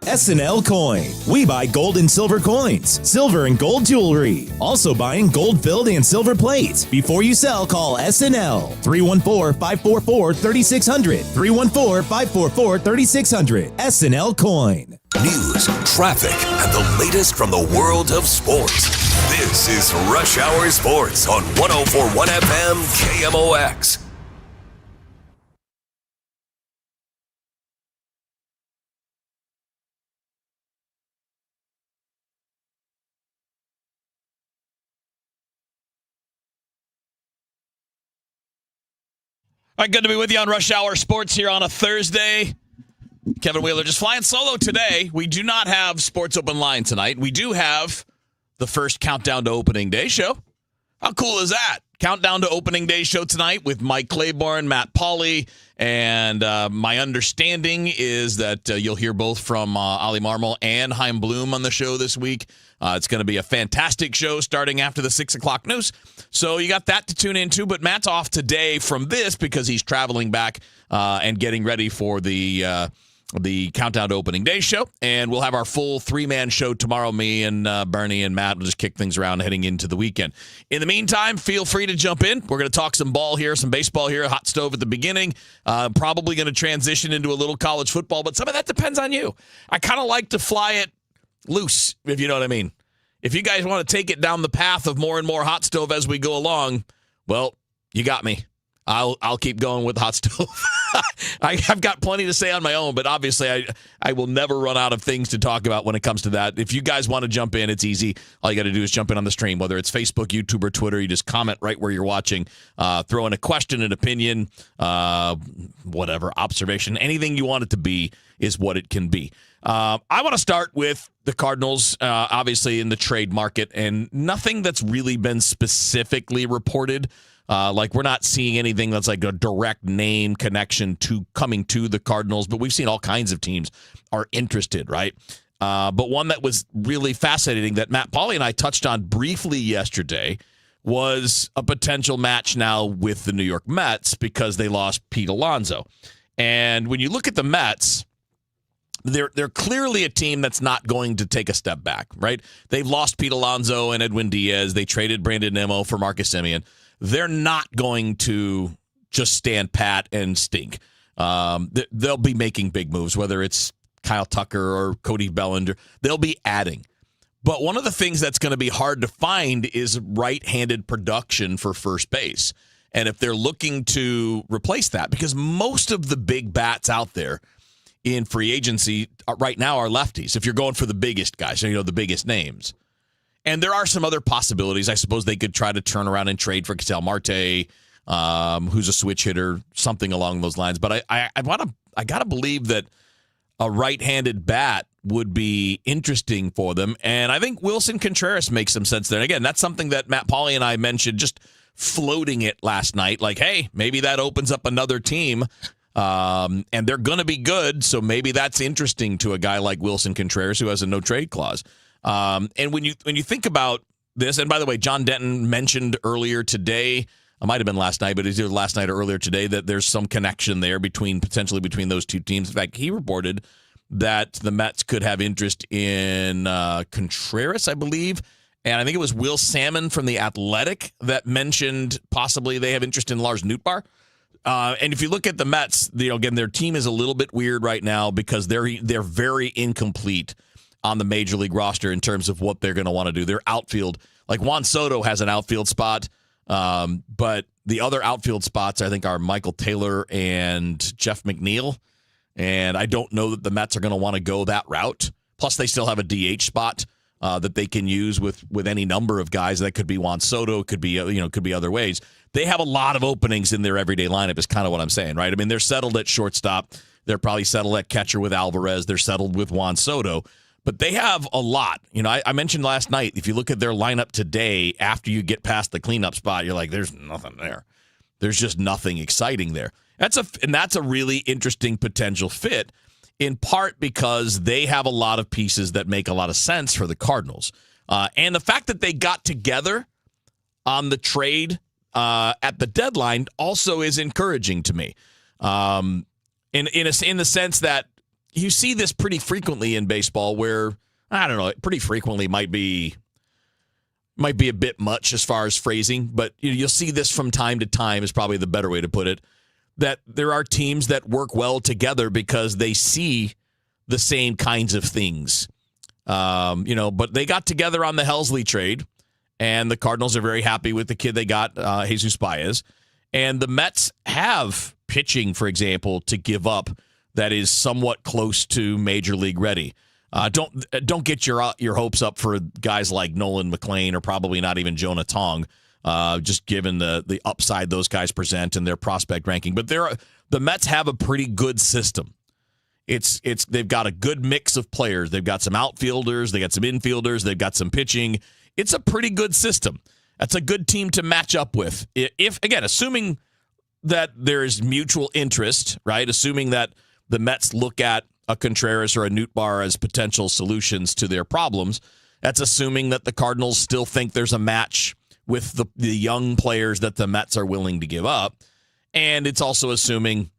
SNL Coin. We buy gold and silver coins, silver and gold jewelry. Also buying gold-filled and silver plates. Before you sell, call SNL. 314-544-3600. 314-544-3600. SNL Coin. News, traffic, and the latest from the world of sports. This is Rush Hour Sports on 104.1 FM KMOX. All right, good to be with you on Rush Hour Sports here on a Thursday. Kevin Wheeler just flying solo today. We do not have Sports Open Line tonight. We do have the first Countdown to Opening Day show. How cool is that? Countdown to Opening Day show tonight with Mike Claiborne, Matt Pauley, and my understanding is that you'll hear both from Ali Marmol and Chaim Bloom on the show this week. It's going to be a fantastic show starting after the 6 o'clock news. So you got that to tune into, but Matt's off today from this because he's traveling back and getting ready for the Countdown to Opening Day show. And we'll have our full three-man show tomorrow. Me and Bernie and Matt will just kick things around heading into the weekend. In the meantime, feel free to jump in. We're going to talk some ball here, some baseball here, hot stove at the beginning. Probably going to transition into a little college football, but some of that depends on you. I kind of like to fly it loose, if you know what I mean. If you guys want to take it down the path of more and more hot stove as we go along, well, you got me. I'll keep going with hot stove. I've got plenty to say on my own, but obviously I will never run out of things to talk about when it comes to that. If you guys want to jump in, it's easy. All you got to do is jump in on the stream, whether it's Facebook, YouTube, or Twitter. You just comment right where you're watching, throw in a question, an opinion, whatever, observation. Anything you want it to be is what it can be. I want to start with the Cardinals, obviously in the trade market, and nothing that's really been specifically reported. Like we're not seeing anything that's like a direct name connection to coming to the Cardinals, but we've seen all kinds of teams are interested, right? But one that was really fascinating that Matt Pauley and I touched on briefly yesterday was a potential match now with the New York Mets because they lost Pete Alonso. And when you look at the Mets, they're clearly a team that's not going to take a step back, right? They've lost Pete Alonso and Edwin Diaz. They traded Brandon Nimmo for Marcus Semien. They're not going to just stand pat and stink. They'll be making big moves, whether it's Kyle Tucker or Cody Bellinger. They'll be adding. But one of the things that's going to be hard to find is right-handed production for first base. And if they're looking to replace that, because most of the big bats out there in free agency right now are lefties, if you're going for the biggest guys, the biggest names. And there are some other possibilities. I suppose they could try to turn around and trade for Ketel Marte, who's a switch hitter, something along those lines. But I gotta believe that a right-handed bat would be interesting for them. And I think Wilson Contreras makes some sense there. And again, that's something that Matt Pauley and I mentioned, just floating it last night. Like, hey, maybe that opens up another team. And they're going to be good, so maybe that's interesting to a guy like Wilson Contreras who has a no-trade clause. And when you think about this, and by the way, John Denton mentioned earlier today, it might have been last night, but it was either last night or earlier today, that there's some connection there potentially between those two teams. In fact, he reported that the Mets could have interest in Contreras, I believe. And I think it was Will Salmon from The Athletic that mentioned possibly they have interest in Lars Nootbaar. And if you look at the Mets, again, their team is a little bit weird right now because they're very incomplete on the major league roster in terms of what they're going to want to do. Their outfield, like Juan Soto has an outfield spot, but the other outfield spots I think are Michael Taylor and Jeff McNeil. And I don't know that the Mets are going to want to go that route. Plus, they still have a DH spot that they can use with any number of guys. That could be Juan Soto, could be other ways. They have a lot of openings in their everyday lineup is kind of what I'm saying, right? I mean, they're settled at shortstop. They're probably settled at catcher with Alvarez. They're settled with Juan Soto. But they have a lot. I mentioned last night, if you look at their lineup today, after you get past the cleanup spot, you're like, there's nothing there. There's just nothing exciting there. That's a really interesting potential fit, in part because they have a lot of pieces that make a lot of sense for the Cardinals. And the fact that they got together on the trade at the deadline also is encouraging to me. In the sense that you see this pretty frequently in baseball where, I don't know, pretty frequently might be a bit much as far as phrasing, but you'll see this from time to time is probably the better way to put it, that there are teams that work well together because they see the same kinds of things. But they got together on the Helsley trade, and the Cardinals are very happy with the kid they got, Jesus Baez. And the Mets have pitching, for example, to give up that is somewhat close to Major League ready. Don't get your hopes up for guys like Nolan McLean or probably not even Jonah Tong, just given the upside those guys present in their prospect ranking. But the Mets have a pretty good system. They've got a good mix of players. They've got some outfielders, they got some infielders, they've got some pitching. It's a pretty good system. That's a good team to match up with. If again, assuming that there is mutual interest, right? Assuming that the Mets look at a Contreras or a Nootbaar as potential solutions to their problems, that's assuming that the Cardinals still think there's a match with the young players that the Mets are willing to give up. And it's also assuming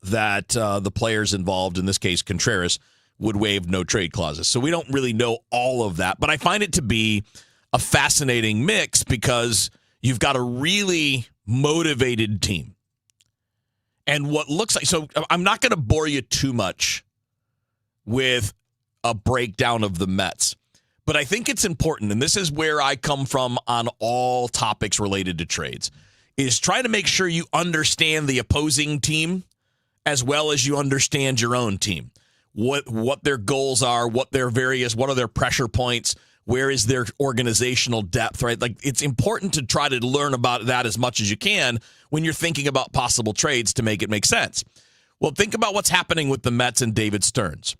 that the players involved, in this case Contreras, would waive no trade clauses. So we don't really know all of that, but I find it to be a fascinating mix because you've got a really motivated team. And what looks like, so I'm not going to bore you too much with a breakdown of the Mets, but I think it's important, and this is where I come from on all topics related to trades, is trying to make sure you understand the opposing team as well as you understand your own team. What their goals are, what are their pressure points, where is their organizational depth, right? Like, it's important to try to learn about that as much as you can when you're thinking about possible trades to make it make sense. Well, think about what's happening with the Mets and David Stearns.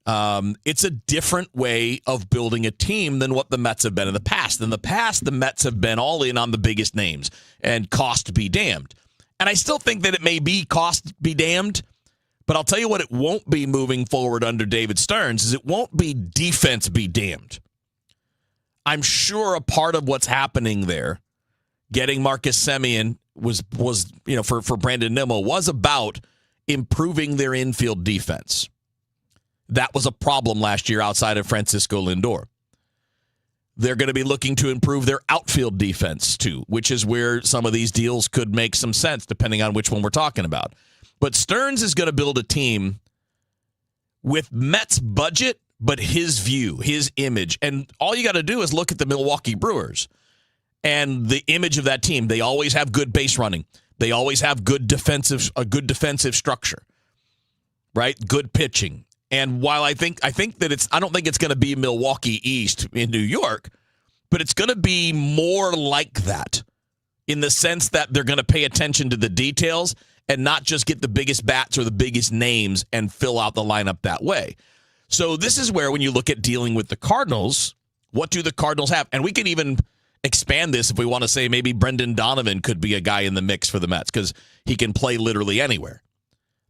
It's a different way of building a team than what the Mets have been in the past. In the past, the Mets have been all in on the biggest names and cost be damned. And I still think that it may be cost be damned, but I'll tell you what it won't be moving forward under David Stearns is it won't be defense be damned. I'm sure a part of what's happening there, getting Marcus Semien was for Brandon Nimmo was about improving their infield defense. That was a problem last year outside of Francisco Lindor. They're going to be looking to improve their outfield defense too, which is where some of these deals could make some sense depending on which one we're talking about. But Stearns is going to build a team with Mets budget, but his view, his image. And all you got to do is look at the Milwaukee Brewers and the image of that team. They always have good base running. They always have a good defensive structure, right? Good pitching. And while I think that I don't think it's going to be Milwaukee East in New York, but it's going to be more like that in the sense that they're going to pay attention to the details and not just get the biggest bats or the biggest names and fill out the lineup that way. So this is where when you look at dealing with the Cardinals, what do the Cardinals have? And we can even expand this if we want to say maybe Brendan Donovan could be a guy in the mix for the Mets because he can play literally anywhere.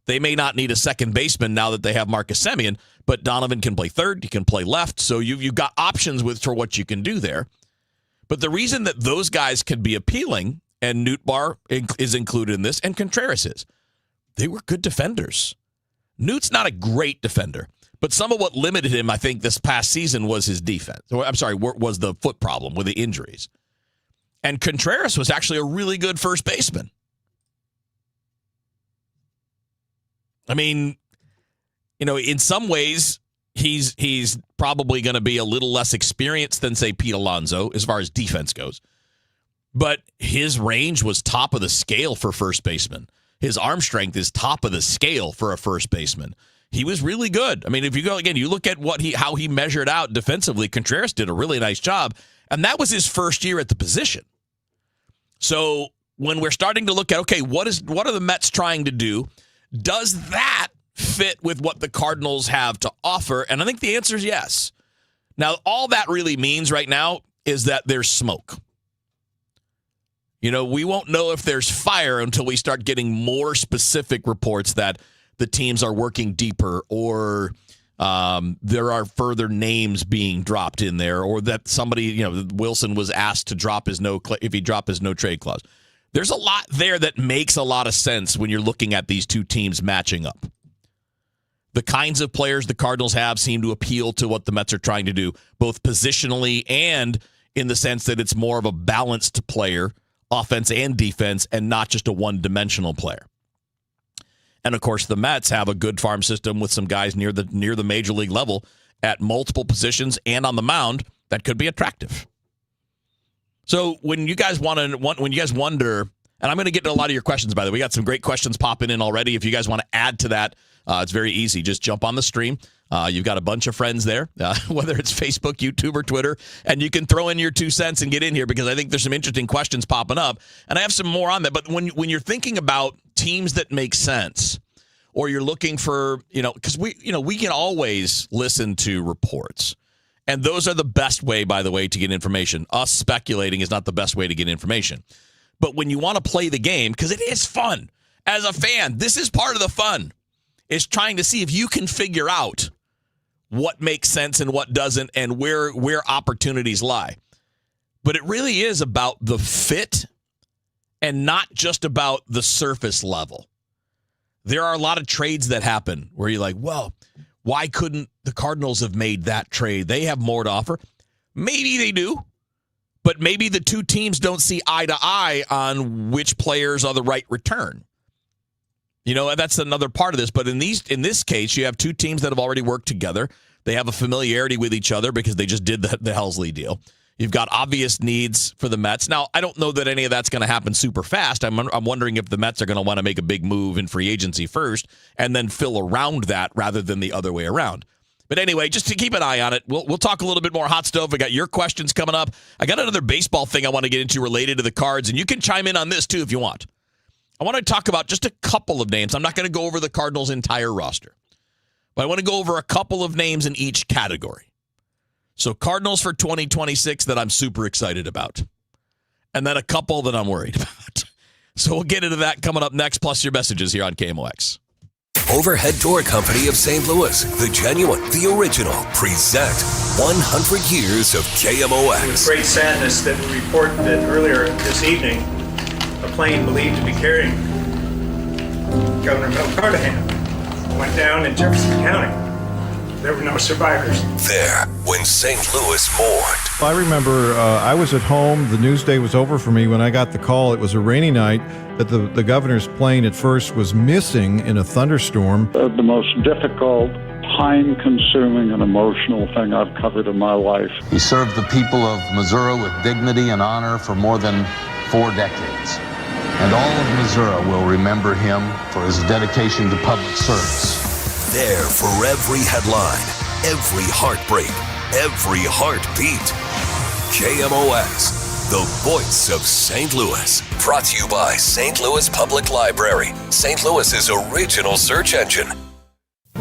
They may not need a second baseman now that they have Marcus Semien, but Donovan can play third, he can play left, so you've got options for what you can do there. But the reason that those guys can be appealing, and Nootbaar is included in this, and Contreras is, they were good defenders. Noot's not a great defender, but some of what limited him, I think, this past season was his defense. Was the foot problem with the injuries. And Contreras was actually a really good first baseman. I mean, in some ways, he's probably going to be a little less experienced than, say, Pete Alonso as far as defense goes. But his range was top of the scale for first baseman. His arm strength is top of the scale for a first baseman. He was really good. I mean, if you go again, you look at how he measured out defensively, Contreras did a really nice job, and that was his first year at the position. So when we're starting to look at, okay, what are the Mets trying to do? Does that fit with what the Cardinals have to offer? And I think the answer is yes. Now, all that really means right now is that there's smoke. We won't know if there's fire until we start getting more specific reports that the teams are working deeper or there are further names being dropped in there or that somebody, Wilson was asked to drop if he dropped his no trade clause. There's a lot there that makes a lot of sense when you're looking at these two teams matching up. The kinds of players the Cardinals have seem to appeal to what the Mets are trying to do, both positionally and in the sense that it's more of a balanced player, offense and defense, and not just a one-dimensional player. And, of course, the Mets have a good farm system with some guys near the major league level at multiple positions and on the mound that could be attractive. So when you guys wonder, and I'm going to get to a lot of your questions, by the way. We got some great questions popping in already. If you guys want to add to that, it's very easy. Just jump on the stream. You've got a bunch of friends there, whether it's Facebook, YouTube, or Twitter, and you can throw in your 2 cents and get in here because I think there's some interesting questions popping up, and I have some more on that. But when you're thinking about teams that make sense, or you're looking for, because we can always listen to reports, and those are the best way, by the way, to get information. Us speculating is not the best way to get information. But when you want to play the game, because it is fun, as a fan, this is part of the fun, is trying to see if you can figure out what makes sense and what doesn't and where opportunities lie. But it really is about the fit and not just about the surface level. There are a lot of trades that happen where you're like, well, why couldn't the Cardinals have made that trade? They have more to offer. Maybe they do, but maybe the two teams don't see eye to eye on which players are the right return. That's another part of this. But in this case, you have two teams that have already worked together. They have a familiarity with each other because they just did the Helsley deal. You've got obvious needs for the Mets. Now, I don't know that any of that's going to happen super fast. I'm wondering if the Mets are going to want to make a big move in free agency first and then fill around that rather than the other way around. But anyway, just to keep an eye on it, we'll talk a little bit more hot stove. I got your questions coming up. I got another baseball thing I want to get into related to the Cards, and you can chime in on this too if you want. I want to talk about just a couple of names. I'm not going to go over the Cardinals' entire roster, but I want to go over a couple of names in each category. So Cardinals for 2026 that I'm super excited about, and then a couple that I'm worried about. So we'll get into that coming up next, plus your messages here on KMOX. Overhead Door Company of St. Louis, the genuine, the original, present 100 years of KMOX. With great sadness that we report that earlier this evening, a plane believed to be carrying Governor Mel Carnahan went down in Jefferson County. There were no survivors. There, when St. Louis mourned. I remember I was at home. The news day was over for me when I got the call. It was a rainy night that the governor's plane at first was missing in a thunderstorm. The most difficult, time-consuming, and emotional thing I've covered in my life. He served the people of Missouri with dignity and honor for more than 4 decades. And all of Missouri will remember him for his dedication to public service. There for every headline, every heartbreak, every heartbeat. KMOX, the voice of St. Louis. Brought to you by St. Louis Public Library, St. Louis's original search engine.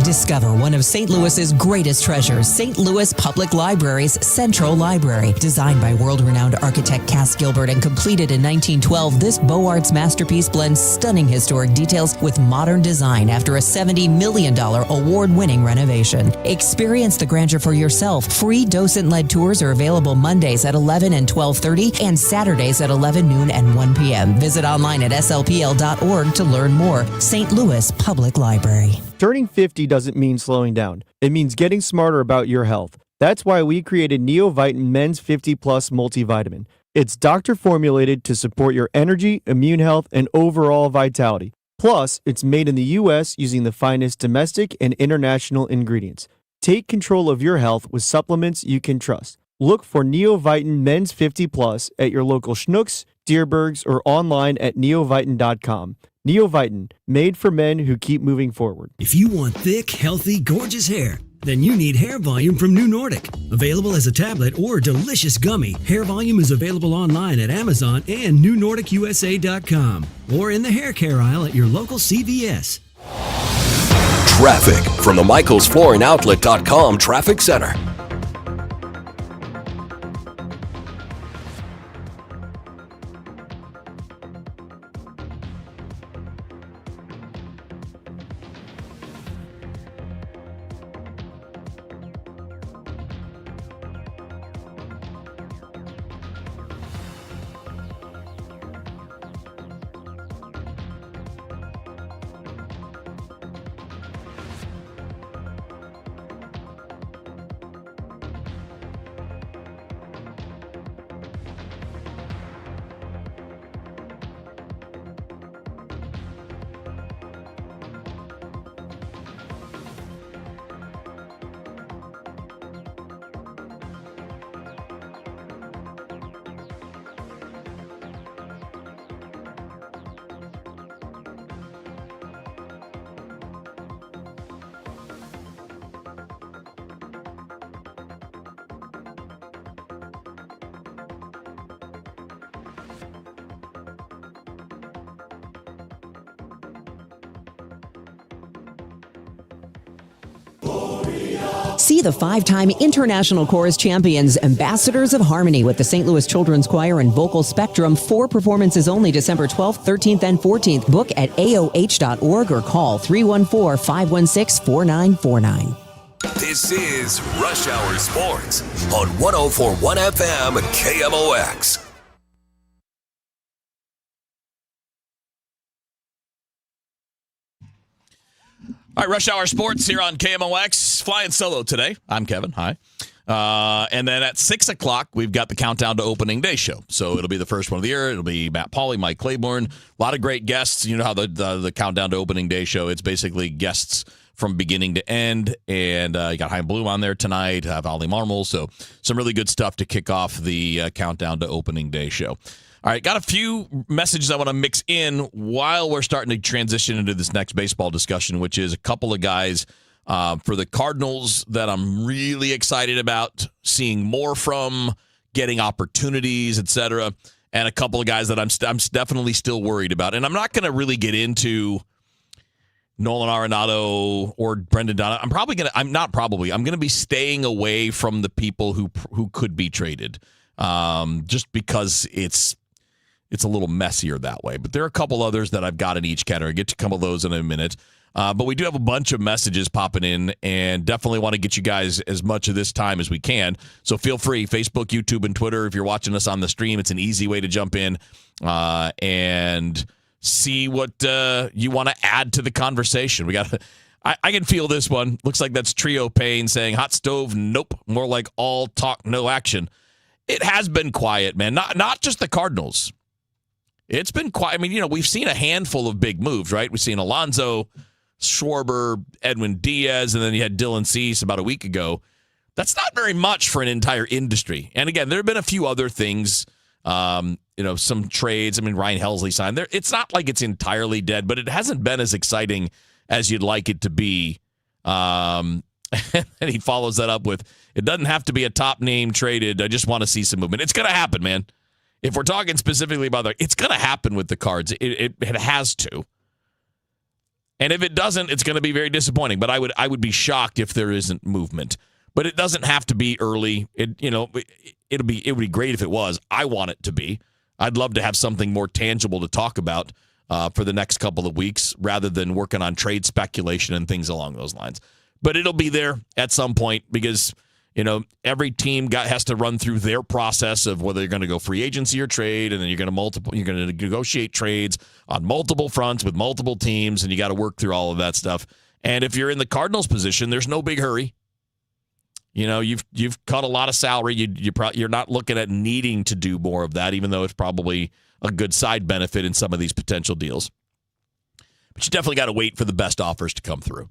Discover one of St. Louis's greatest treasures, St. Louis Public Library's Central Library. Designed by world-renowned architect Cass Gilbert and completed in 1912, this Beaux Arts masterpiece blends stunning historic details with modern design after a $70 million award-winning renovation. Experience the grandeur for yourself. Free docent-led tours are available Mondays at 11 and 12:30 and Saturdays at 11 noon and 1 p.m. Visit online at slpl.org to learn more. St. Louis Public Library. Turning 50 doesn't mean slowing down. It means getting smarter about your health. That's why we created Neovitin Men's 50 Plus Multivitamin. It's doctor formulated to support your energy, immune health, and overall vitality. Plus, it's made in the U.S. using the finest domestic and international ingredients. Take control of your health with supplements you can trust. Look for Neovitin Men's 50 Plus at your local Schnucks, Dierbergs, or online at neovitin.com. Neovitin, made for men who keep moving forward. If you want thick, healthy, gorgeous hair, then you need Hair Volume from New Nordic. Available as a tablet or delicious gummy, Hair Volume is available online at Amazon and NewNordicUSA.com or in the hair care aisle at your local CVS. Traffic from the MichaelsFlooringOutlet.com Traffic Center. See the 5-time International Chorus Champions, Ambassadors of Harmony with the St. Louis Children's Choir and Vocal Spectrum. 4 performances only December 12th, 13th, and 14th. Book at aoh.org or call 314-516-4949. This is Rush Hour Sports on 104.1 FM KMOX. All right, Rush Hour Sports here on KMOX. Flying solo today. I'm Kevin. Hi. And then at 6 o'clock, we've got the Countdown to Opening Day show. So it'll be the first one of the year. It'll be Matt Pauley, Mike Claiborne, a lot of great guests. You know how the Countdown to Opening Day show, it's basically guests from beginning to end. And you got Chaim Bloom on there tonight, have Ali Marmol. So some really good stuff to kick off the Countdown to Opening Day show. All right, got a few messages I want to mix in while we're starting to transition into this next baseball discussion, which is a couple of guys for the Cardinals that I'm really excited about seeing more from, getting opportunities, etc., and a couple of guys that I'm definitely still worried about. And I'm not going to really get into Nolan Arenado or Brendan Donovan. I'm going to be staying away from the people who could be traded, just because it's a little messier that way. But there are a couple others that I've got in each category. I'll get to a couple of those in a minute. But we do have a bunch of messages popping in, and definitely want to get you guys as much of this time as we can. So feel free, Facebook, YouTube, and Twitter. If you're watching us on the stream, it's an easy way to jump in and see what you want to add to the conversation. I can feel this one. Looks like that's Trio Payne saying, hot stove, nope. More like all talk, no action. It has been quiet, man. Not just the Cardinals. It's been quiet. I mean, we've seen a handful of big moves, right? We've seen Alonso, Schwarber, Edwin Diaz, and then you had Dylan Cease about a week ago. That's not very much for an entire industry. And again, there have been a few other things, some trades. I mean, Ryan Helsley signed there. It's not like it's entirely dead, but it hasn't been as exciting as you'd like it to be. And he follows that up with, it doesn't have to be a top name traded. I just want to see some movement. It's going to happen, man. If we're talking specifically about it's going to happen with the Cards. It has to. And if it doesn't, it's going to be very disappointing. But I would be shocked if there isn't movement. But it doesn't have to be early. It would be great if it was. I want it to be. I'd love to have something more tangible to talk about for the next couple of weeks, rather than working on trade speculation and things along those lines. But it'll be there at some point, because every team has to run through their process of whether you're going to go free agency or trade, and then you're going to negotiate trades on multiple fronts with multiple teams, and you got to work through all of that stuff. And if you're in the Cardinals position, there's no big hurry. You've cut a lot of salary. You're not looking at needing to do more of that, even though it's probably a good side benefit in some of these potential deals. But you definitely got to wait for the best offers to come through.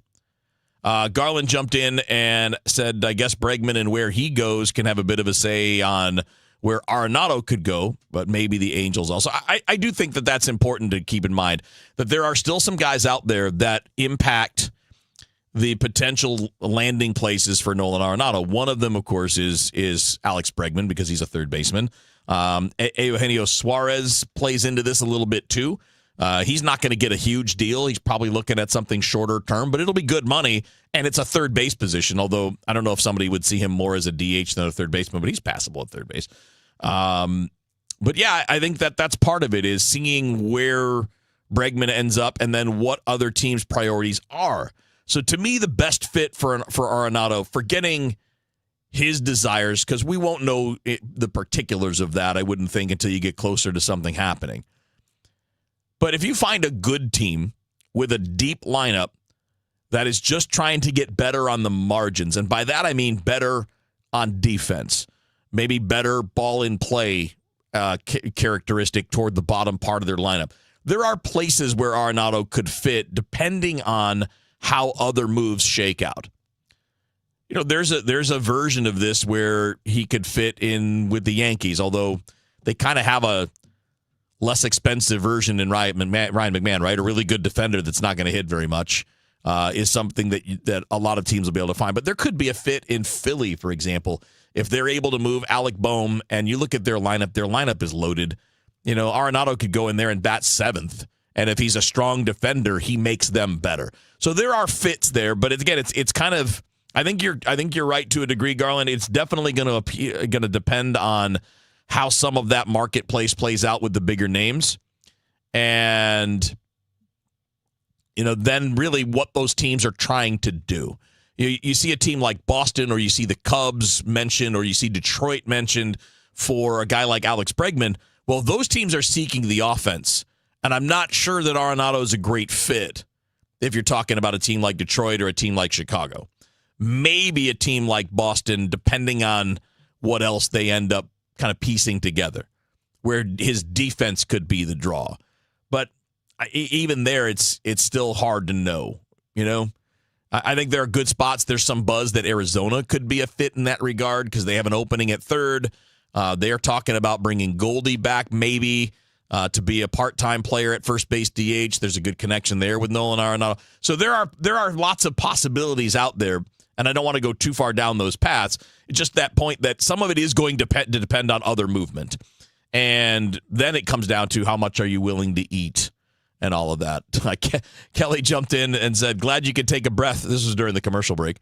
Garland jumped in and said, I guess Bregman and where he goes can have a bit of a say on where Arenado could go, but maybe the Angels also. I do think that that's important to keep in mind, that there are still some guys out there that impact the potential landing places for Nolan Arenado. One of them, of course, is Alex Bregman, because he's a third baseman. Eugenio Suarez plays into this a little bit too. He's not going to get a huge deal. He's probably looking at something shorter term, but it'll be good money, and it's a third base position, although I don't know if somebody would see him more as a DH than a third baseman, but he's passable at third base. But yeah, I think that's part of it, is seeing where Bregman ends up and then what other teams' priorities are. So to me, the best fit for Arenado, forgetting his desires, because we won't know the particulars of that, I wouldn't think, until you get closer to something happening. But if you find a good team with a deep lineup that is just trying to get better on the margins, and by that I mean better on defense, maybe better ball in play characteristic toward the bottom part of their lineup, there are places where Arenado could fit depending on how other moves shake out. There's a version of this where he could fit in with the Yankees, although they kind of have a less expensive version in Ryan McMahon, right? A really good defender that's not going to hit very much is something that a lot of teams will be able to find. But there could be a fit in Philly, for example, if they're able to move Alec Boehm, and you look at their lineup is loaded. Arenado could go in there and bat seventh, and if he's a strong defender, he makes them better. So there are fits there, but again, it's kind of I think you're right to a degree, Garland. It's definitely going to depend on how some of that marketplace plays out with the bigger names, and then really what those teams are trying to do. You see a team like Boston, or you see the Cubs mentioned, or you see Detroit mentioned for a guy like Alex Bregman. Well, those teams are seeking the offense, and I'm not sure that Arenado is a great fit if you're talking about a team like Detroit or a team like Chicago. Maybe a team like Boston, depending on what else they end up kind of piecing together, where his defense could be the draw. But even there, it's still hard to know, I think there are good spots. There's some buzz that Arizona could be a fit in that regard because they have an opening at third. They're talking about bringing Goldie back maybe to be a part-time player at first base DH. There's a good connection there with Nolan Arenado. So there are lots of possibilities out there, and I don't want to go too far down those paths. It's just that point that some of it is going to depend on other movement. And then it comes down to how much are you willing to eat and all of that. Kelly jumped in and said, glad you could take a breath. This was during the commercial break.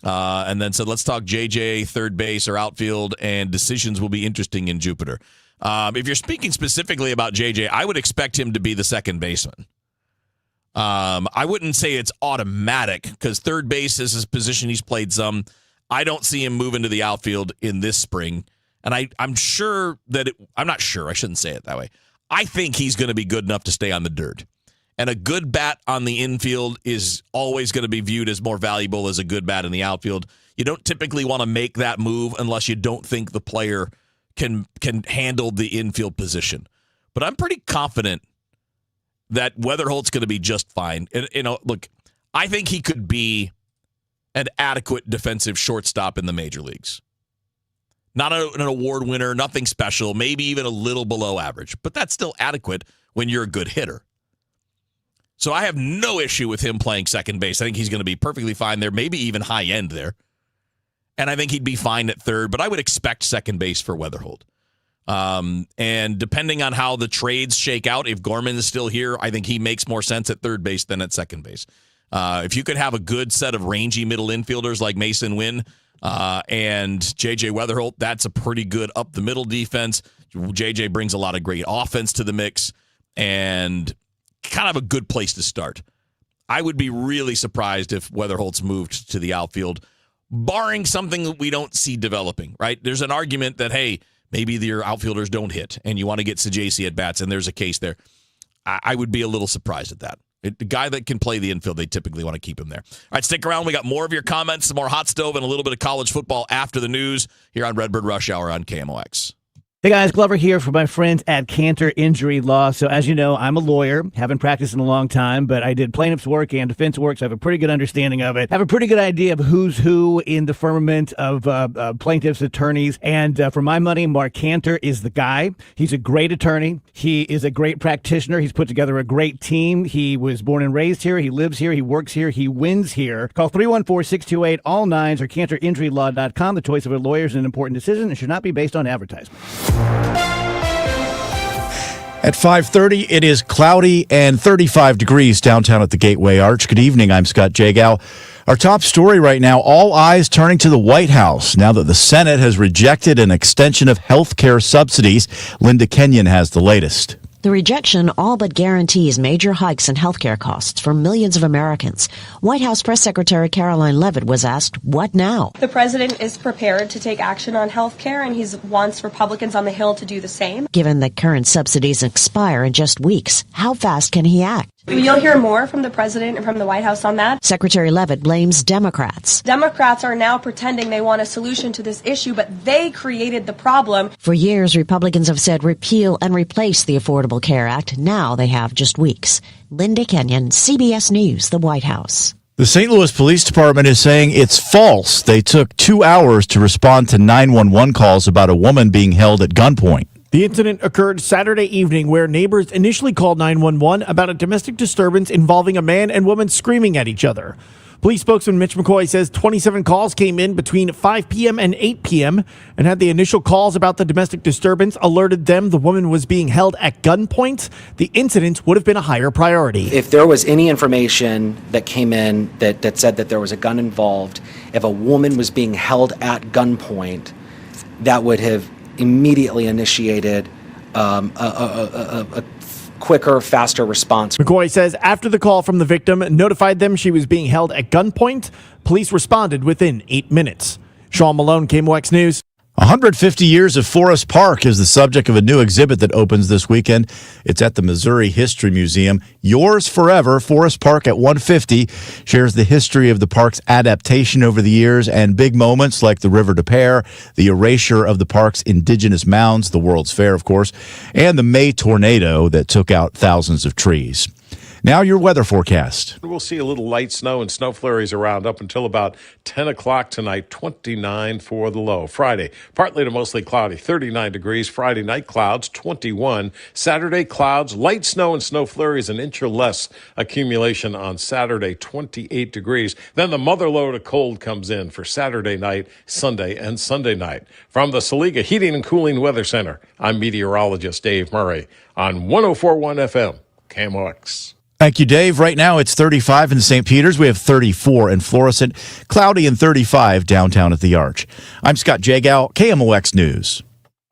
And then said, let's talk JJ, third base or outfield, and decisions will be interesting in Jupiter. If you're speaking specifically about JJ, I would expect him to be the second baseman. I wouldn't say it's automatic because third base is his position he's played some. I don't see him moving to the outfield in this spring. And I'm sure that I'm not sure. I shouldn't say it that way. I think he's going to be good enough to stay on the dirt. And a good bat on the infield is always going to be viewed as more valuable as a good bat in the outfield. You don't typically want to make that move unless you don't think the player can handle the infield position. But I'm pretty confident that Weatherholt's going to be just fine. And, look, I think he could be an adequate defensive shortstop in the major leagues. Not an award winner, nothing special, maybe even a little below average, but that's still adequate when you're a good hitter. So I have no issue with him playing second base. I think he's going to be perfectly fine there, maybe even high end there. And I think he'd be fine at third, but I would expect second base for Weatherholt. And depending on how the trades shake out, if Gorman is still here, I think he makes more sense at third base than at second base. If you could have a good set of rangy middle infielders like Mason Wynn, and JJ Weatherholt, that's a pretty good up the middle defense. JJ brings a lot of great offense to the mix and kind of a good place to start. I would be really surprised if Weatherholt's moved to the outfield, barring something that we don't see developing, right? There's an argument that, hey, maybe your outfielders don't hit and you want to get Sajaci at bats, and there's a case there. I would be a little surprised at that. The guy that can play the infield, they typically want to keep him there. All right, stick around. We got more of your comments, some more hot stove, and a little bit of college football after the news here on Redbird Rush Hour on KMOX. Hey guys, Glover here for my friends at Cantor Injury Law. So as you know, I'm a lawyer, haven't practiced in a long time, but I did plaintiff's work and defense work, so I have a pretty good understanding of it. I have a pretty good idea of who's who in the firmament of plaintiffs' attorneys. And for my money, Mark Cantor is the guy. He's a great attorney. He is a great practitioner. He's put together a great team. He was born and raised here. He lives here. He works here. He wins here. Call 314-628-ALL-9s or CantorInjuryLaw.com. The choice of a lawyer is an important decision and should not be based on advertisement. At 5:30, it is cloudy and 35 degrees downtown at the Gateway Arch. Good evening, I'm Scott Jagow. Our top story right now, all eyes turning to the White House now that the Senate has rejected an extension of health care subsidies. Linda Kenyon has the latest. The rejection all but guarantees major hikes in healthcare costs for millions of Americans. White House Press Secretary Caroline Leavitt was asked, what now? The president is prepared to take action on healthcare, and he wants Republicans on the Hill to do the same. Given that current subsidies expire in just weeks, how fast can he act? You'll hear more from the president and from the White House on that. Secretary Leavitt blames Democrats. Democrats are now pretending they want a solution to this issue, but they created the problem. For years, Republicans have said repeal and replace the Affordable Care Act. Now they have just weeks. Linda Kenyon, CBS News, the White House. The St. Louis Police Department is saying it's false. They took 2 hours to respond to 911 calls about a woman being held at gunpoint. The incident occurred Saturday evening where neighbors initially called 911 about a domestic disturbance involving a man and woman screaming at each other. Police spokesman Mitch McCoy says 27 calls came in between 5 p.m. and 8 p.m. and had the initial calls about the domestic disturbance alerted them the woman was being held at gunpoint, the incident would have been a higher priority. If there was any information that came in that said that there was a gun involved, if a woman was being held at gunpoint, that would have immediately initiated a quicker, faster response. McCoy says after the call from the victim notified them she was being held at gunpoint, police responded within 8 minutes. Sean Malone, KMOX News. 150 years of Forest Park is the subject of a new exhibit that opens this weekend. It's at the Missouri History Museum. Yours Forever, Forest Park at 150, shares the history of the park's adaptation over the years and big moments like the River des Peres, the erasure of the park's indigenous mounds, the World's Fair, of course, and the May tornado that took out thousands of trees. Now your weather forecast. We'll see a little light snow and snow flurries around up until about 10 o'clock tonight, 29 for the low. Friday, partly to mostly cloudy, 39 degrees. Friday night, clouds, 21. Saturday, clouds, light snow and snow flurries, an inch or less accumulation on Saturday, 28 degrees. Then the mother load of cold comes in for Saturday night, Sunday, and Sunday night. From the Saliga Heating and Cooling Weather Center, I'm meteorologist Dave Murray on 104.1 FM, KMOX. Thank you, Dave. Right now, it's 35 in St. Peters. We have 34 in Florissant, cloudy and 35 downtown at the Arch. I'm Scott Jagow, KMOX News.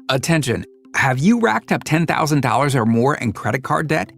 Attention. Have you racked up $10,000 or more in credit card debt?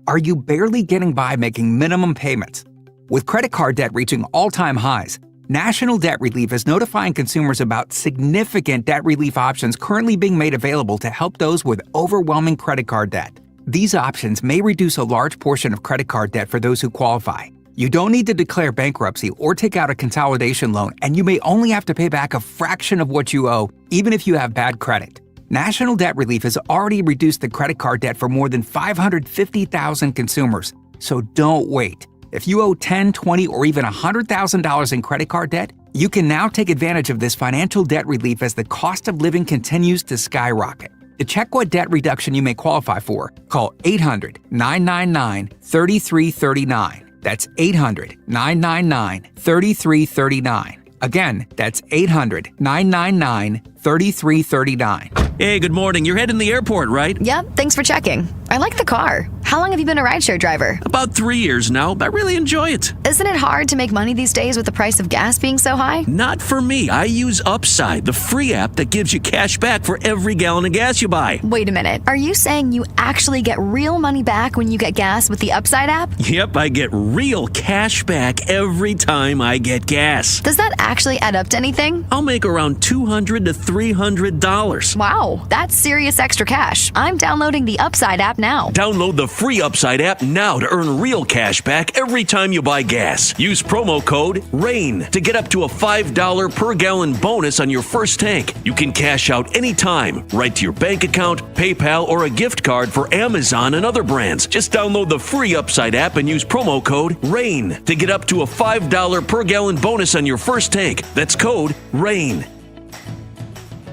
Are you barely getting by making minimum payments? With credit card debt reaching all-time highs, National Debt Relief is notifying consumers about significant debt relief options currently being made available to help those with overwhelming credit card debt. These options may reduce a large portion of credit card debt for those who qualify. You don't need to declare bankruptcy or take out a consolidation loan, and you may only have to pay back a fraction of what you owe, even if you have bad credit. National Debt Relief has already reduced the credit card debt for more than 550,000 consumers. So don't wait. If you owe $10,000, $20,000, or even $100,000 in credit card debt, you can now take advantage of this financial debt relief as the cost of living continues to skyrocket. To check what debt reduction you may qualify for, call 800-999-3339. That's 800-999-3339. Again, that's 800-999-3339. Hey, good morning. You're heading to the airport, right? Yep, thanks for checking. I like the car. How long have you been a rideshare driver? About 3 years now. I really enjoy it. Isn't it hard to make money these days with the price of gas being so high? Not for me. I use Upside, the free app that gives you cash back for every gallon of gas you buy. Wait a minute. Are you saying you actually get real money back when you get gas with the Upside app? Yep, I get real cash back every time I get gas. Does that actually add up to anything? I'll make around $200 to $300. Wow, that's serious extra cash. I'm downloading the Upside app now. Download the free Upside app now to earn real cash back every time you buy gas. Use promo code RAIN to get up to a $5 per gallon bonus on your first tank. You can cash out anytime, right to your bank account, PayPal, or a gift card for Amazon and other brands. Just download the free Upside app and use promo code RAIN to get up to a $5 per gallon bonus on your first tank. That's code RAIN.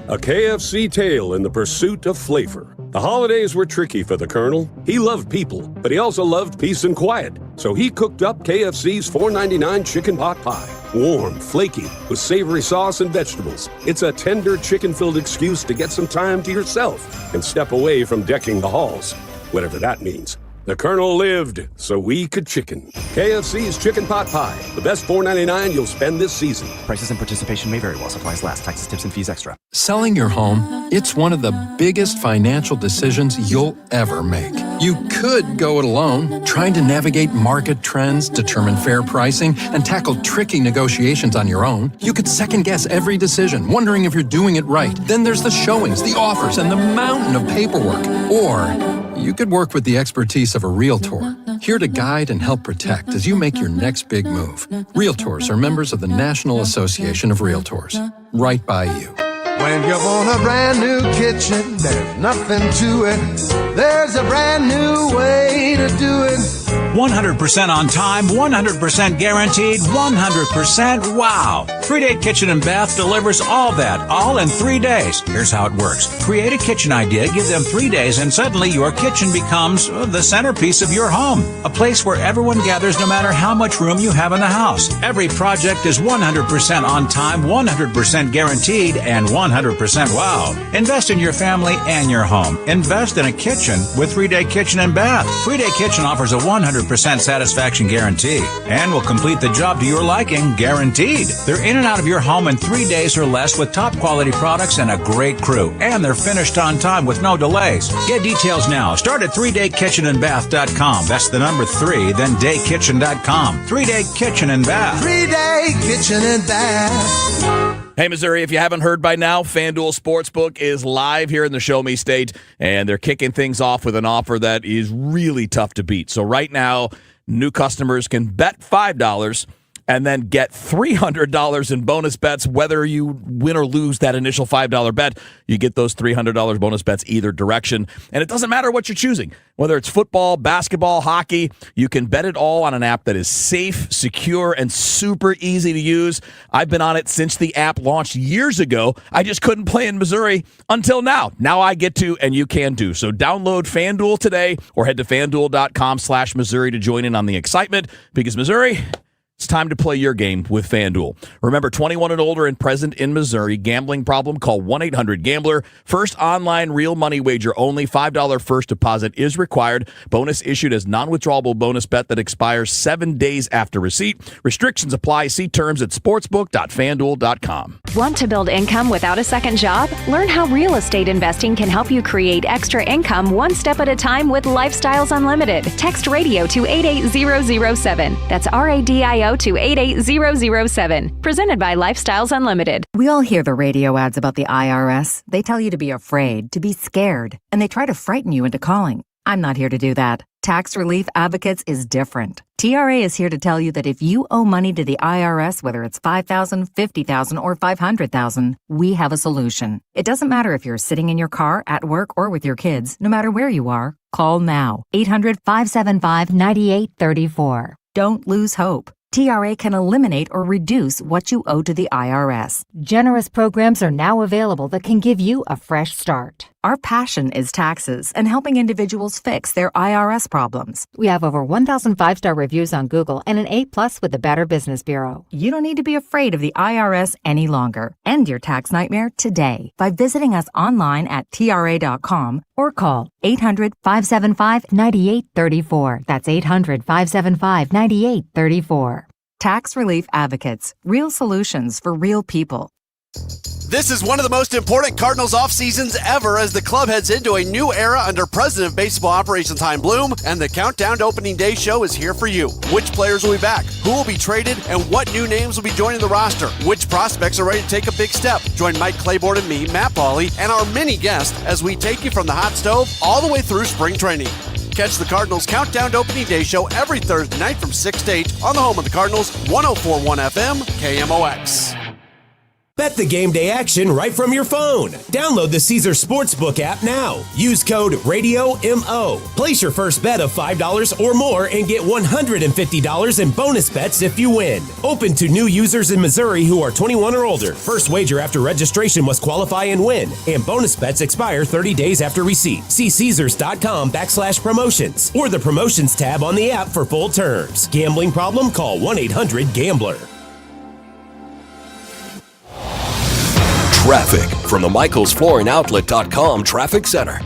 A KFC tale in the pursuit of flavor. The holidays were tricky for the Colonel. He loved people, but he also loved peace and quiet. So he cooked up KFC's $4.99 chicken pot pie. Warm, flaky, with savory sauce and vegetables. It's a tender chicken-filled excuse to get some time to yourself and step away from decking the halls, whatever that means. The Colonel lived so we could chicken. KFC's Chicken Pot Pie. The best $4.99 you'll spend this season. Prices and participation may vary while supplies last. Taxes, tips, and fees extra. Selling your home, it's one of the biggest financial decisions you'll ever make. You could go it alone, trying to navigate market trends, determine fair pricing, and tackle tricky negotiations on your own. You could second-guess every decision, wondering if you're doing it right. Then there's the showings, the offers, and the mountain of paperwork. Or you could work with the expertise of a realtor, here to guide and help protect as you make your next big move. Realtors are members of the National Association of Realtors. Right by you. When you want a brand new kitchen, there's nothing to it. There's a brand new way to do it. 100% on time, 100% guaranteed, 100% wow. 3-Day Kitchen and Bath delivers all that, all in 3 days. Here's how it works. Create a kitchen idea, give them 3 days, and suddenly your kitchen becomes the centerpiece of your home. A place where everyone gathers no matter how much room you have in the house. Every project is 100% on time, 100% guaranteed, and 100% wow. Invest in your family and your home. Invest in a kitchen with 3-Day Kitchen and Bath. 3-Day Kitchen offers a 100% satisfaction guarantee and will complete the job to your liking, guaranteed. They're in and out of your home in 3 days or less with top quality products and a great crew. And they're finished on time with no delays. Get details now. Start at 3daykitchenandbath.com. That's the number 3, then daykitchen.com. 3-Day Kitchen and Bath. 3-Day Kitchen and Bath. Hey, Missouri, if you haven't heard by now, FanDuel Sportsbook is live here in the Show Me State, and they're kicking things off with an offer that is really tough to beat. So right now, new customers can bet $5 and then get $300 in bonus bets. Whether you win or lose that initial $5 bet, you get those $300 bonus bets either direction. And it doesn't matter what you're choosing. Whether it's football, basketball, hockey, you can bet it all on an app that is safe, secure, and super easy to use. I've been on it since the app launched years ago. I just couldn't play in Missouri until now. Now I get to, and you can do. So download FanDuel today or head to FanDuel.com/Missouri to join in on the excitement, because Missouri, it's time to play your game with FanDuel. Remember, 21 and older and present in Missouri. Gambling problem? Call 1-800-GAMBLER. First online real money wager only. $5 first deposit is required. Bonus issued as non-withdrawable bonus bet that expires 7 days after receipt. Restrictions apply. See terms at sportsbook.fanduel.com. Want to build income without a second job? Learn how real estate investing can help you create extra income one step at a time with Lifestyles Unlimited. Text radio to 88007. That's RADIO to 88007. Presented by Lifestyles Unlimited. We all hear the radio ads about the IRS. They tell you to be afraid, to be scared, and they try to frighten you into calling. I'm not here to do that. Tax Relief Advocates is different. TRA is here to tell you that if you owe money to the IRS, whether it's $5,000, $50,000, or $500,000, we have a solution. It doesn't matter if you're sitting in your car, at work, or with your kids. No matter where you are, call now. 800-575-9834. Don't lose hope. TRA can eliminate or reduce what you owe to the IRS. Generous programs are now available that can give you a fresh start. Our passion is taxes and helping individuals fix their IRS problems. We have over 1,000 5-star reviews on Google and an A+ with the Better Business Bureau. You don't need to be afraid of the IRS any longer. End your tax nightmare today by visiting us online at TRA.com or call 800-575-9834. That's 800-575-9834. Tax Relief Advocates. Real solutions for real people. This is one of the most important Cardinals off seasons ever as the club heads into a new era under President of Baseball Operations Chaim Bloom, and the Countdown to Opening Day show is here for you. Which players will be back? Who will be traded? And what new names will be joining the roster? Which prospects are ready to take a big step? Join Mike Claiborne and me, Matt Pauley, and our many guests as we take you from the hot stove all the way through spring training. Catch the Cardinals Countdown to Opening Day show every Thursday night from 6 to 8 on the home of the Cardinals, 104.1 FM, KMOX. Bet the game day action right from your phone. Download the Caesars Sportsbook app now. Use code RADIOMO. Place your first bet of $5 or more and get $150 in bonus bets if you win. Open to new users in Missouri who are 21 or older. First wager after registration must qualify and win. And bonus bets expire 30 days after receipt. See Caesars.com/promotions or the promotions tab on the app for full terms. Gambling problem? Call 1-800-GAMBLER. Traffic from the MichaelsFlooringOutlet.com Traffic Center.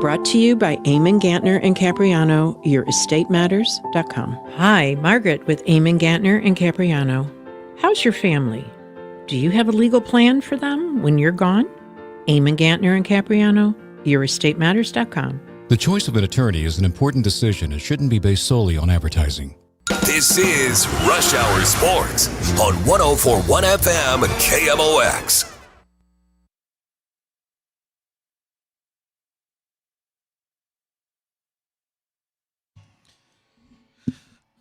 Brought to you by Eamon Gantner and Capriano, YourEstateMatters.com. Hi, Margaret with Eamon Gantner and Capriano. How's your family? Do you have a legal plan for them when you're gone? Eamon Gantner and Capriano, YourEstateMatters.com. The choice of an attorney is an important decision and shouldn't be based solely on advertising. This is Rush Hour Sports on 104.1 FM KMOX.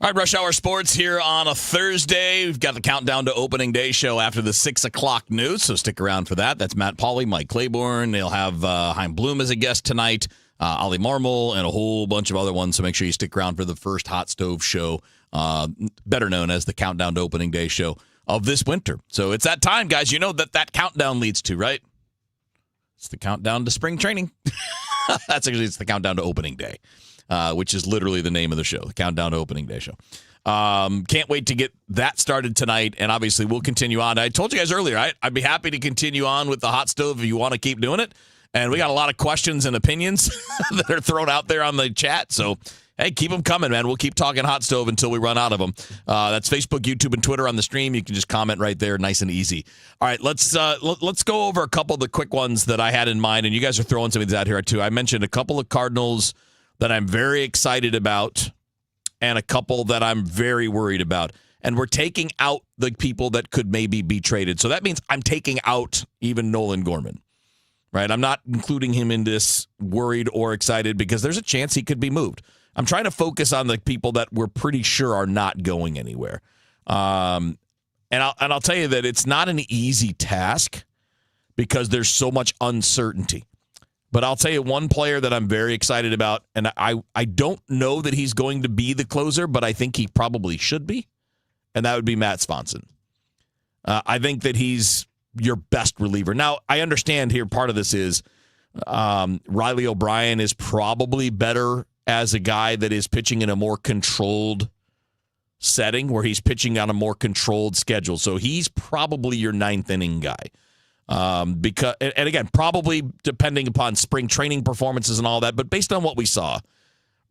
All right, Rush Hour Sports here on a Thursday. We've got the countdown to opening day show after the 6 o'clock news, so stick around for that. That's Matt Pauley, Mike Claiborne. They'll have Chaim Bloom as a guest tonight, Ali Marmol, and a whole bunch of other ones, so make sure you stick around for the first Hot Stove show, better known as the countdown to opening day show of this winter. So it's that time, guys. You know that countdown leads to, right? It's the countdown to spring training. It's the countdown to opening day. Which is literally the name of the show, the Countdown to Opening Day show. Can't wait to get that started tonight, and obviously we'll continue on. I told you guys earlier, I'd be happy to continue on with the Hot Stove if you want to keep doing it, and we got a lot of questions and opinions that are thrown out there on the chat, so hey, keep them coming, man. We'll keep talking Hot Stove until we run out of them. That's Facebook, YouTube, and Twitter on the stream. You can just comment right there, nice and easy. All right, let's go over a couple of the quick ones that I had in mind, and you guys are throwing some of these out here too. I mentioned a couple of Cardinals that I'm very excited about and a couple that I'm very worried about. And we're taking out the people that could maybe be traded. So that means I'm taking out even Nolan Gorman, right? I'm not including him in this worried or excited because there's a chance he could be moved. I'm trying to focus on the people that we're pretty sure are not going anywhere. And I'll tell you that it's not an easy task because there's so much uncertainty. But I'll tell you one player that I'm very excited about, and I don't know that he's going to be the closer, but I think he probably should be, and that would be Matt Swanson. I think that he's your best reliever. Now, I understand here part of this is Riley O'Brien is probably better as a guy that is pitching in a more controlled setting where he's pitching on a more controlled schedule. So he's probably your ninth inning guy. Because, and again, probably depending upon spring training performances and all that, but based on what we saw,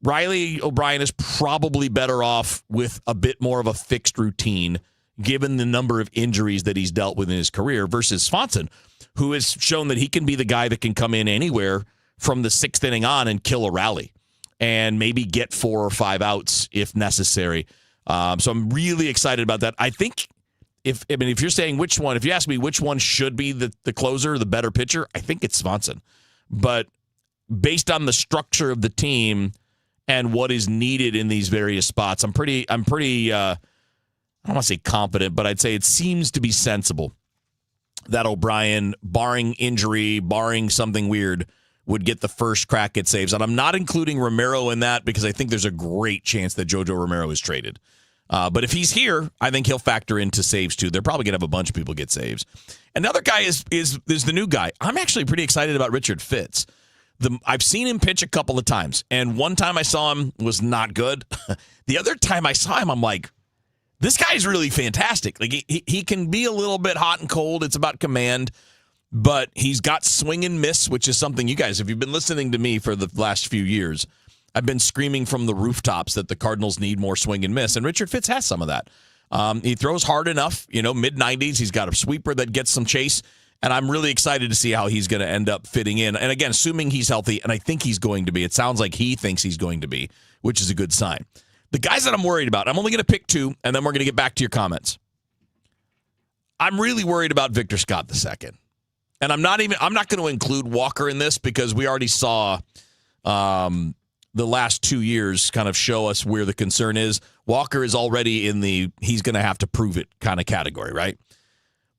Riley O'Brien is probably better off with a bit more of a fixed routine, given the number of injuries that he's dealt with in his career, versus Swanson, who has shown that he can be the guy that can come in anywhere from the sixth inning on and kill a rally and maybe get 4 or 5 outs if necessary. So I'm really excited about that. I think if you're saying which one, if you ask me which one should be the closer, the better pitcher, I think it's Swanson. But based on the structure of the team and what is needed in these various spots, I'm pretty I don't want to say confident, but I'd say it seems to be sensible that O'Brien, barring injury, barring something weird, would get the first crack at saves. And I'm not including Romero in that because I think there's a great chance that JoJo Romero is traded. But if he's here, I think he'll factor into saves too. They're probably going to have a bunch of people get saves. Another guy is the new guy. I'm actually pretty excited about Richard Fitz. I've seen him pitch a couple of times, and one time I saw him was not good. The other time I saw him, I'm like, this guy's really fantastic. Like he can be a little bit hot and cold. It's about command, but he's got swing and miss, which is something you guys, if you've been listening to me for the last few years, I've been screaming from the rooftops that the Cardinals need more swing and miss, and Richard Fitz has some of that. He throws hard enough, mid-90s. He's got a sweeper that gets some chase, and I'm really excited to see how he's going to end up fitting in. And again, assuming he's healthy, and I think he's going to be. It sounds like he thinks he's going to be, which is a good sign. The guys that I'm worried about, I'm only going to pick 2, and then we're going to get back to your comments. I'm really worried about Victor Scott II. And I'm not going to include Walker in this because we already saw the last 2 years kind of show us where the concern is. Walker is already in the he's going to have to prove it kind of category, right?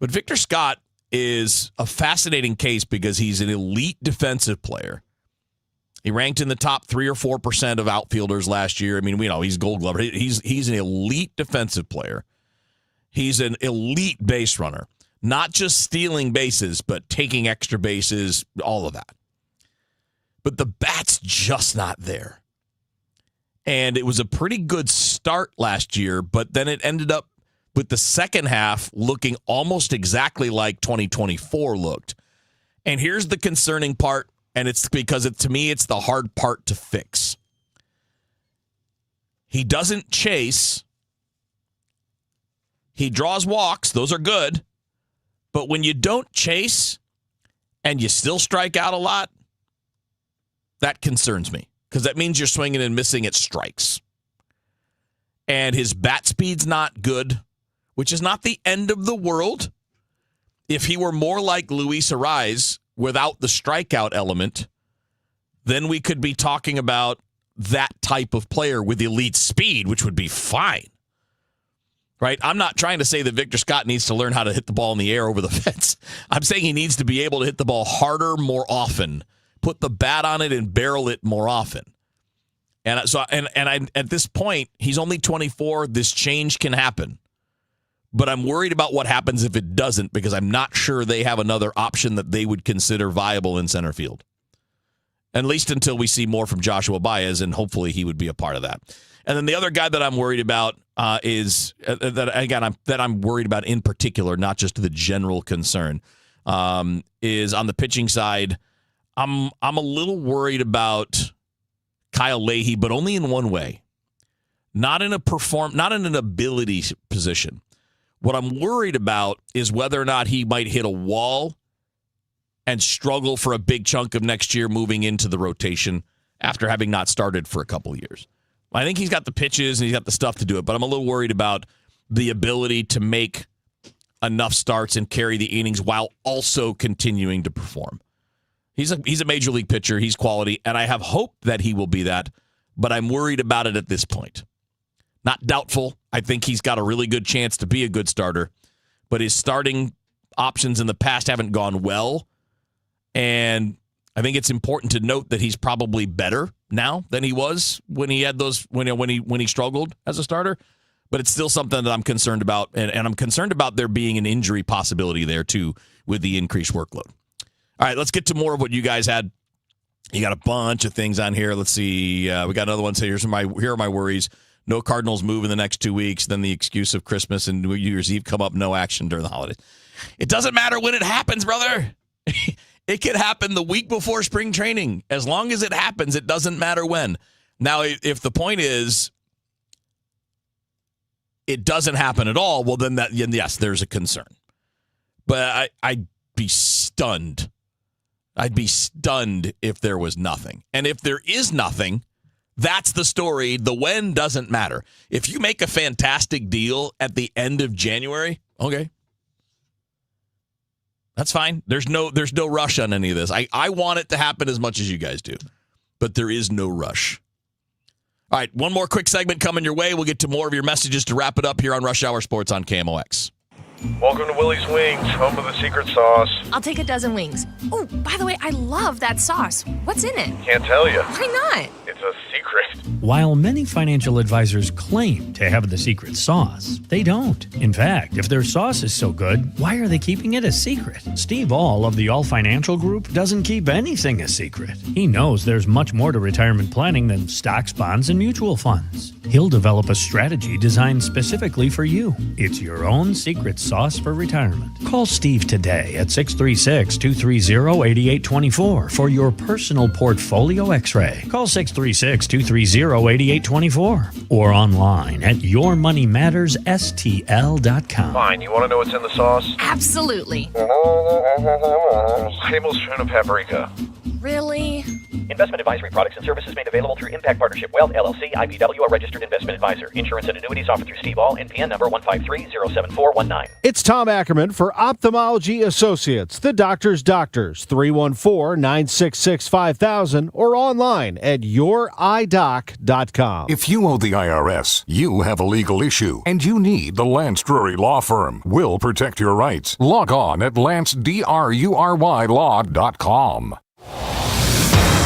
But Victor Scott is a fascinating case because he's an elite defensive player. He ranked in the top 3 or 4% of outfielders last year. I mean, we know he's Gold Glover. He's an elite defensive player. He's an elite base runner, not just stealing bases, but taking extra bases, all of that. But the bat's just not there. And it was a pretty good start last year, but then it ended up with the second half looking almost exactly like 2024 looked. And here's the concerning part And it's because, to me, it's the hard part to fix. He doesn't chase. He draws walks. Those are good. But when you don't chase and you still strike out a lot, that concerns me. Because that means you're swinging and missing at strikes. And his bat speed's not good, which is not the end of the world. If he were more like Luis Arraez without the strikeout element, then we could be talking about that type of player with elite speed, which would be fine. Right? I'm not trying to say that Victor Scott needs to learn how to hit the ball in the air over the fence. I'm saying he needs to be able to hit the ball harder more often, put the bat on it and barrel it more often. And so, and I, at this point, he's only 24. This change can happen. But I'm worried about what happens if it doesn't, because I'm not sure they have another option that they would consider viable in center field. At least until we see more from Joshua Baez, and hopefully he would be a part of that. And then the other guy that I'm worried about is that I'm worried about in particular, not just the general concern, is on the pitching side. I'm a little worried about Kyle Leahy, but only in one way, not in an ability position. What I'm worried about is whether or not he might hit a wall and struggle for a big chunk of next year moving into the rotation after having not started for a couple of years. I think he's got the pitches and he's got the stuff to do it, but I'm a little worried about the ability to make enough starts and carry the innings while also continuing to perform. He's a major league pitcher. He's quality, and I have hope that he will be that, but I'm worried about it at this point. Not doubtful. I think he's got a really good chance to be a good starter, but his starting options in the past haven't gone well, and I think it's important to note that he's probably better now than he was when he had those when he struggled as a starter. But it's still something that I'm concerned about, and I'm concerned about there being an injury possibility there too with the increased workload. All right, let's get to more of what you guys had. You got a bunch of things on here. Let's see. We got another one. So here are my worries. No Cardinals move in the next 2 weeks. Then the excuse of Christmas and New Year's Eve come up. No action during the holidays. It doesn't matter when it happens, brother. It could happen the week before spring training. As long as it happens, it doesn't matter when. Now, if the point is it doesn't happen at all, well, then yes, there's a concern. But I'd be stunned. I'd be stunned if there was nothing. And if there is nothing, that's the story. The when doesn't matter. If you make a fantastic deal at the end of January, okay. That's fine. There's no rush on any of this. I want it to happen as much as you guys do. But there is no rush. All right, one more quick segment coming your way. We'll get to more of your messages to wrap it up here on Rush Hour Sports on KMOX. Welcome to Willie's Wings, home of the secret sauce. I'll take a dozen wings. Oh, by the way, I love that sauce. What's in it? Can't tell you. Why not? It's a secret. While many financial advisors claim to have the secret sauce, they don't. In fact, if their sauce is so good, why are they keeping it a secret? Steve All of the All Financial Group doesn't keep anything a secret. He knows there's much more to retirement planning than stocks, bonds, and mutual funds. He'll develop a strategy designed specifically for you. It's your own secret sauce for retirement. Call Steve today at 636-230-8824 for your personal portfolio x-ray. Call 636-230-8824 or online at yourmoneymattersstl.com. Fine, you want to know what's in the sauce? Absolutely. Tablespoon of paprika. Really? Investment advisory products and services made available through Impact Partnership Wealth, LLC, IPW, a registered investment advisor. Insurance and annuities offered through Steve All, NPN number 153-07419. It's Tom Ackerman for Ophthalmology Associates, the doctor's doctors, 314-966-5000 or online at youridoc.com. If you owe the IRS, you have a legal issue, and you need the Lance Drury Law Firm. We'll protect your rights. Log on at lancedrurylaw.com.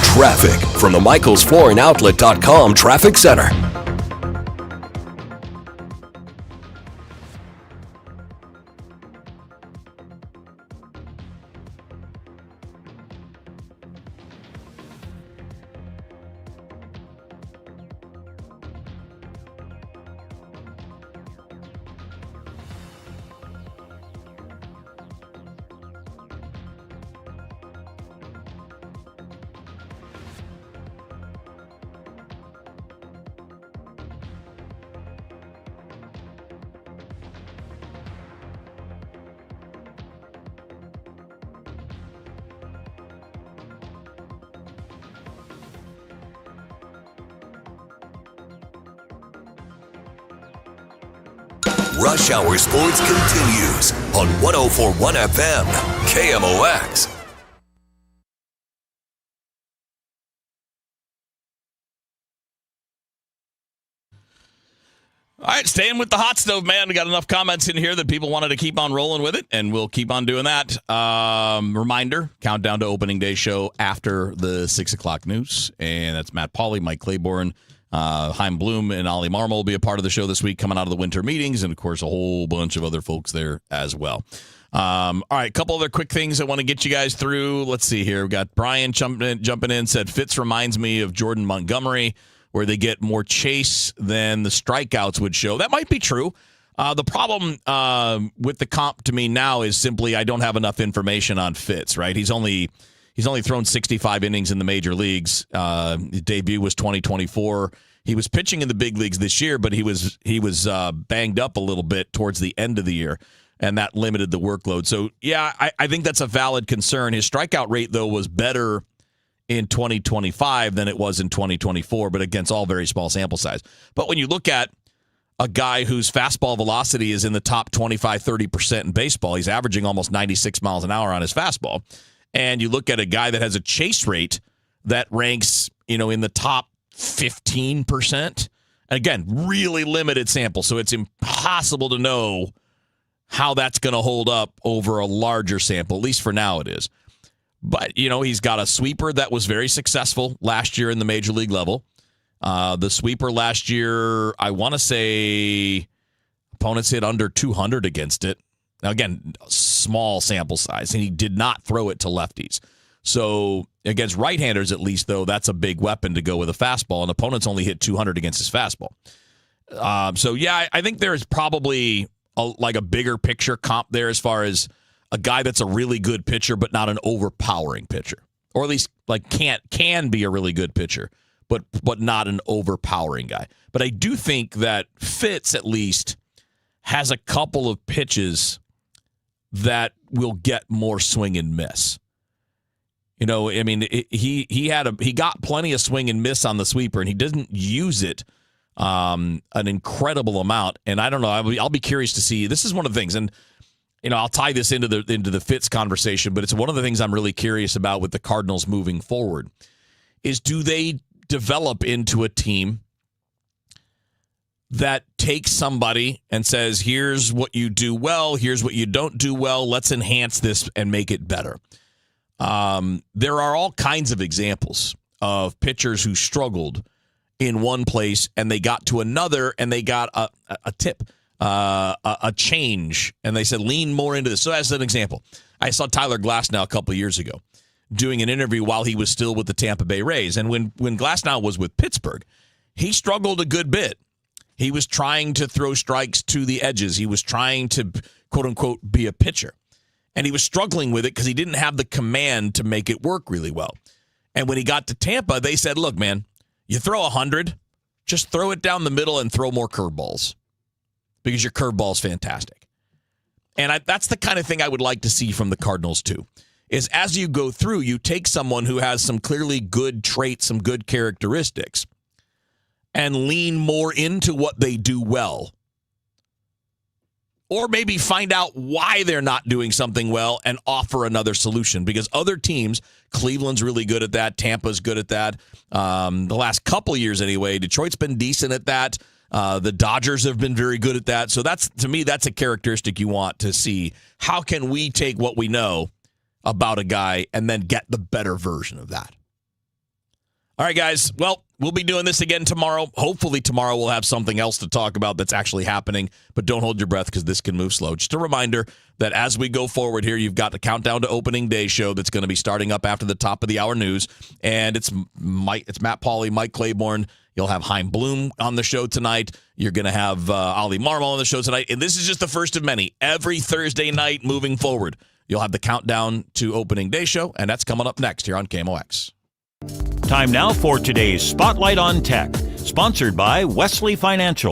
Traffic from the MichaelsFlooringOutlet.com Traffic Center. Rush Hour Sports continues on 104.1 FM, KMOX. All right, staying with the hot stove, man. We got enough comments in here that people wanted to keep on rolling with it, and we'll keep on doing that. Reminder, countdown to opening day show after the 6 o'clock news. And that's Matt Pauley, Mike Claiborne, Chaim Bloom, and Ollie Marmol will be a part of the show this week coming out of the winter meetings, and, of course, a whole bunch of other folks there as well. All right, a couple other quick things I want to get you guys through. Let's see here. We've got Brian jumping in, said, Fitz reminds me of Jordan Montgomery, where they get more chase than the strikeouts would show. That might be true. The problem with the comp to me now is simply I don't have enough information on Fitz, right? He's only thrown 65 innings in the major leagues. His debut was 2024. He was pitching in the big leagues this year, but he was banged up a little bit towards the end of the year, and that limited the workload. So, yeah, I think that's a valid concern. His strikeout rate, though, was better in 2025 than it was in 2024, but against all very small sample size. But when you look at a guy whose fastball velocity is in the top 25, 30% in baseball, he's averaging almost 96 miles an hour on his fastball. And you look at a guy that has a chase rate that ranks, in the top 15%. Again, really limited sample, so it's impossible to know how that's going to hold up over a larger sample. At least for now it is. But, he's got a sweeper that was very successful last year in the major league level. The sweeper last year, I want to say opponents hit under 200 against it. Now, again, small sample size, and he did not throw it to lefties. So against right-handers, at least, though, that's a big weapon to go with a fastball, and opponents only hit 200 against his fastball. I think there is probably a bigger picture comp there as far as a guy that's a really good pitcher, but not an overpowering pitcher, or at least can be a really good pitcher, but not an overpowering guy. But I do think that Fitz at least has a couple of pitches that will get more swing and miss. He got plenty of swing and miss on the sweeper, and he doesn't use it an incredible amount. And I don't know. I'll be curious to see. This is one of the things, and I'll tie this into the Fitz conversation, but it's one of the things I'm really curious about with the Cardinals moving forward is, do they develop into a team that takes somebody and says, here's what you do well, here's what you don't do well, let's enhance this and make it better. There are all kinds of examples of pitchers who struggled in one place and they got to another and they got a tip. A change, and they said lean more into this. So as an example, I saw Tyler Glasnow a couple of years ago doing an interview while he was still with the Tampa Bay Rays, and when Glasnow was with Pittsburgh, he struggled a good bit. He was trying to throw strikes to the edges. He was trying to, quote unquote, be a pitcher, and he was struggling with it because he didn't have the command to make it work really well. And when he got to Tampa, they said, look, man, you throw 100, just throw it down the middle and throw more curveballs, because your curveball is fantastic. And that's the kind of thing I would like to see from the Cardinals, too, is as you go through, you take someone who has some clearly good traits, some good characteristics, and lean more into what they do well. Or maybe find out why they're not doing something well and offer another solution. Because other teams, Cleveland's really good at that, Tampa's good at that. The last couple of years anyway, Detroit's been decent at that. The Dodgers have been very good at that. So to me, that's a characteristic you want to see. How can we take what we know about a guy and then get the better version of that? All right, guys. Well, we'll be doing this again tomorrow. Hopefully tomorrow we'll have something else to talk about that's actually happening. But don't hold your breath because this can move slow. Just a reminder that as we go forward here, you've got the Countdown to Opening Day show that's going to be starting up after the top of the hour news. And it's Matt Pauley, Mike Claiborne. You'll have Chaim Bloom on the show tonight. You're going to have Ollie Marmol on the show tonight. And this is just the first of many. Every Thursday night moving forward, you'll have the Countdown to Opening Day show. And that's coming up next here on KMOX. Time now for today's Spotlight on Tech, sponsored by Wesley Financial.